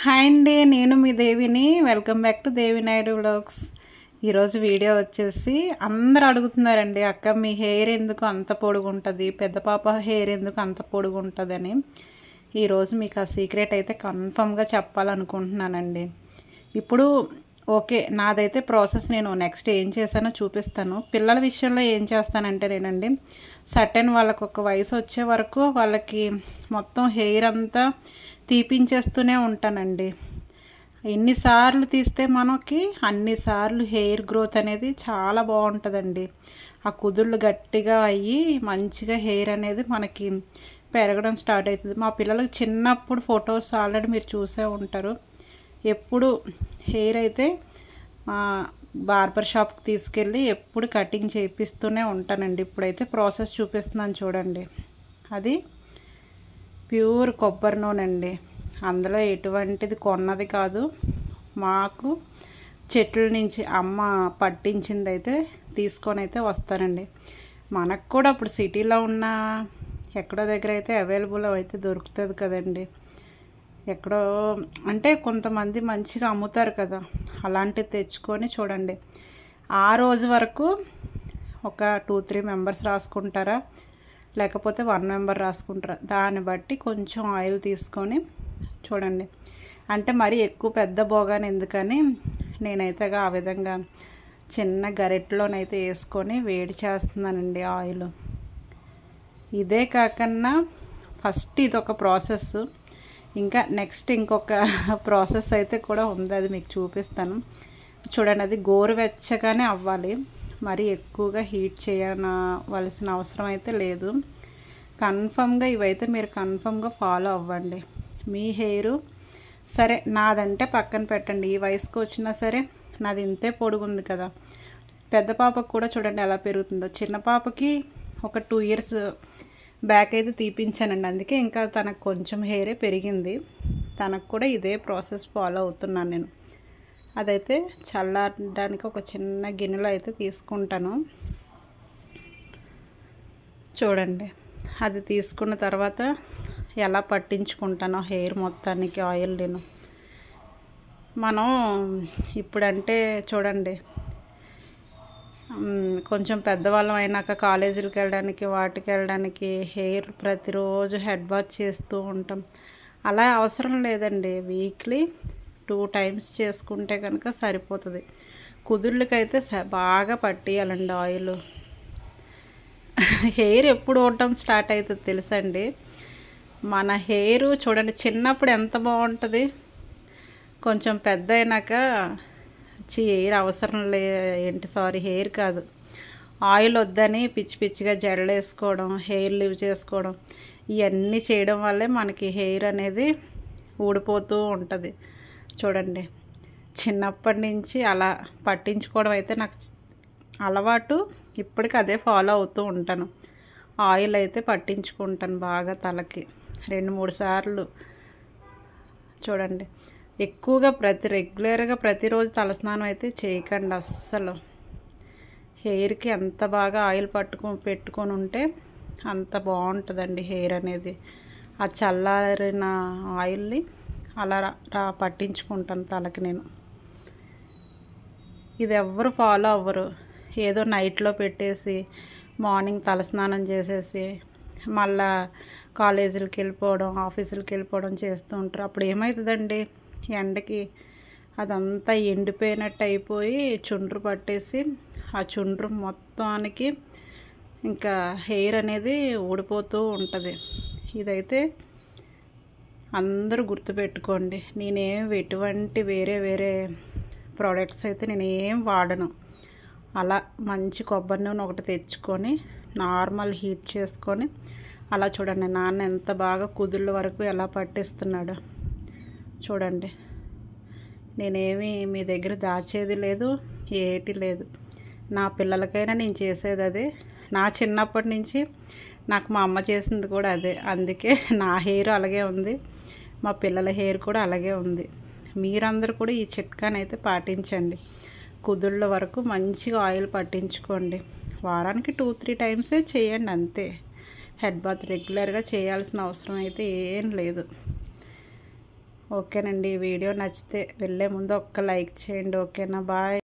Hi అండి, నేను మీ దేవిని. Welcome back to Devi Naidu vlogs. ఈరోజు వీడియో వచ్చేసి అందరు అడుగుతున్నారండి, అక్క మీ హెయిర్ ఎందుకు అంత పొడుగుంటుంది, పెద్ద పాప హెయిర్ ఎందుకు అంత పొడుగుంటుందని. ఈరోజు మీకు ఆ సీక్రెట్ అయితే కన్ఫర్మ్గా చెప్పాలనుకుంటున్నానండి. ఇప్పుడు ఓకే, నాదైతే ప్రాసెస్ నేను నెక్స్ట్ ఏం చేశానో చూపిస్తాను. పిల్లల విషయంలో ఏం చేస్తానంటే నేనండి, సర్టెన్ వాళ్ళకు ఒక వయసు వచ్చే వరకు వాళ్ళకి మొత్తం హెయిర్ అంతా తీపించేస్తూనే ఉంటానండి. ఎన్నిసార్లు తీస్తే మనకి అన్నిసార్లు హెయిర్ గ్రోత్ అనేది చాలా బాగుంటుందండి. ఆ కుదుళ్ళు గట్టిగా అయ్యి మంచిగా హెయిర్ అనేది మనకి పెరగడం స్టార్ట్ అవుతుంది. మా పిల్లలకి చిన్నప్పుడు ఫొటోస్ ఆల్రెడీ మీరు చూసే ఉంటారు. ఎప్పుడు హెయిర్ అయితే బార్బర్ షాప్కి తీసుకెళ్ళి ఎప్పుడు కటింగ్ చేపిస్తూనే ఉంటానండి. ఇప్పుడైతే ప్రాసెస్ చూపిస్తున్నాను చూడండి. అది ప్యూర్ కొబ్బరి నూనె అండి. అందులో ఎటువంటిది కొన్నది కాదు, మాకు చెట్ల నుంచి అమ్మ పట్టించింది అయితే తీసుకొని అయితే వస్తానండి. మనకు కూడా ఇప్పుడు సిటీలో ఉన్న ఎక్కడో దగ్గర అయితే అవైలబుల్ అయితే దొరుకుతుంది కదండి. ఎక్కడో అంటే కొంతమంది మంచిగా అమ్ముతారు కదా, అలాంటివి తెచ్చుకొని చూడండి. ఆ రోజు వరకు ఒక 2-3 మెంబర్స్ రాసుకుంటారా, లేకపోతే 1 మెంబర్ రాసుకుంటారా, దాన్ని బట్టి కొంచెం ఆయిల్ తీసుకొని చూడండి. అంటే మరి ఎక్కువ పెద్ద బోగాని ఎందుకని నేనైతే ఆ విధంగా చిన్న గరిటెలోనైతే వేసుకొని వేడి చేస్తున్నానండి ఆయిల్. ఇదే కాకుండా ఫస్ట్ ఇదొక ప్రాసెస్, ఇంకా నెక్స్ట్ ఇంకొక ప్రాసెస్ అయితే కూడా ఉంది, అది మీకు చూపిస్తాను చూడండి. అది గోరువెచ్చగానే అవ్వాలి, మరి ఎక్కువగా హీట్ చేయవలసిన అవసరం అయితే లేదు. కన్ఫర్మ్గా ఇవైతే మీరు కన్ఫర్మ్గా ఫాలో అవ్వండి. మీ హెయిర్ సరే నాదంటే పక్కన పెట్టండి, ఈ వయసుకు వచ్చినా సరే నాది ఇంతే పొడుగుంది కదా. పెద్ద పాపకు కూడా చూడండి ఎలా పెరుగుతుందో. చిన్న పాపకి ఒక 2 ఇయర్స్ బ్యాక్ అయితే తీపించానండి, అందుకే ఇంకా తనకు కొంచెం హెయిరే పెరిగింది. తనకు కూడా ఇదే ప్రాసెస్ ఫాలో అవుతున్నాను నేను. అదైతే చల్లారడానికి ఒక చిన్న గిన్నెలో అయితే తీసుకుంటాను చూడండి. అది తీసుకున్న తర్వాత ఎలా పట్టించుకుంటానో హెయిర్ మొత్తానికి ఆయిల్ నేను. మనం ఇప్పుడంటే చూడండి కొంచెం పెద్దవాళ్ళం అయినాక కాలేజీలకు వెళ్ళడానికి వాటికి వెళ్ళడానికి హెయిర్ ప్రతిరోజు హెడ్ బాత్ చేస్తూ ఉంటాం. అలా అవసరం లేదండి, వీక్లీ 2 టైమ్స్ చేసుకుంటే కనుక సరిపోతుంది. కుదుళ్ళకైతే బాగా పట్టియాలండి ఆయిల్. హెయిర్ ఎప్పుడు ఉండటం స్టార్ట్ అవుతుంది తెలుసండి, మన హెయిర్ చూడండి చిన్నప్పుడు ఎంత బాగుంటుంది, కొంచెం పెద్ద అయినాక హెయిర్ అవసరం హెయిర్ కాదు, ఆయిల్ వద్దని పిచ్చి పిచ్చిగా జడలు వేసుకోవడం, హెయిర్ లీవ్ చేసుకోవడం, ఇవన్నీ చేయడం వల్లే మనకి హెయిర్ అనేది ఊడిపోతూ ఉంటుంది. చూడండి చిన్నప్పటి నుంచి అలా పట్టించుకోవడం అయితే నాకు అలవాటు, ఇప్పటికి అదే ఫాలో అవుతూ ఉంటాను. ఆయిల్ అయితే పట్టించుకుంటాను బాగా తలకి 2-3 సార్లు. చూడండి ఎక్కువగా రెగ్యులర్గా ప్రతిరోజు తలస్నానం అయితే చేయకండి అస్సలు. హెయిర్కి ఎంత బాగా ఆయిల్ పెట్టుకొని ఉంటే అంత బాగుంటుందండి హెయిర్ అనేది. ఆ చల్లారిన ఆయిల్ని అలా పట్టించుకుంటాను తలకి నేను. ఇది ఎవ్వరు ఫాలో అవ్వరు, ఏదో నైట్లో పెట్టేసి మార్నింగ్ తలస్నానం చేసేసి మళ్ళా కాలేజీలకు వెళ్ళిపోవడం, ఆఫీసులకు వెళ్ళిపోవడం చేస్తూ ఉంటారు. అప్పుడు ఏమవుతుందండి, ఎండకి అదంతా ఎండిపోయినట్టు అయిపోయి చుండ్రు పట్టేసి ఆ చుండ్రు మొత్తానికి ఇంకా హెయిర్ అనేది ఊడిపోతూ ఉంటుంది. ఇదైతే అందరూ గుర్తుపెట్టుకోండి. నేనేం ఎటువంటి వేరే ప్రోడక్ట్స్ అయితే నేనేం వాడను. అలా మంచి కొబ్బరి నూనె ఒకటి తెచ్చుకొని నార్మల్ హీట్ చేసుకొని అలా చూడండి. నాన్న ఎంత బాగా కుదుళ్ళ వరకు ఎలా పట్టిస్తున్నాడు చూడండి. నేనేమి మీ దగ్గర దాచేది లేదు, ఏటి లేదు. నా పిల్లలకైనా నేను చేసేది అదే. నా చిన్నప్పటి నుంచి నాకు మా అమ్మ చేసింది కూడా అదే, అందుకే నా హెయిర్ అలాగే ఉంది, మా పిల్లల హెయిర్ కూడా అలాగే ఉంది. మీరందరూ కూడా ఈ చిట్కానైతే పాటించండి. కుదుళ్ళ వరకు మంచిగా ఆయిల్ పట్టించుకోండి. వారానికి 2-3 టైమ్సే చేయండి అంతే. హెడ్ బాత్ రెగ్యులర్గా చేయాల్సిన అవసరం అయితే ఏం లేదు. ఓకేనండి, ఈ వీడియో నచ్చితే వెళ్ళే ముందు ఒక్క లైక్ చేయండి. ఓకేనా, బాయ్.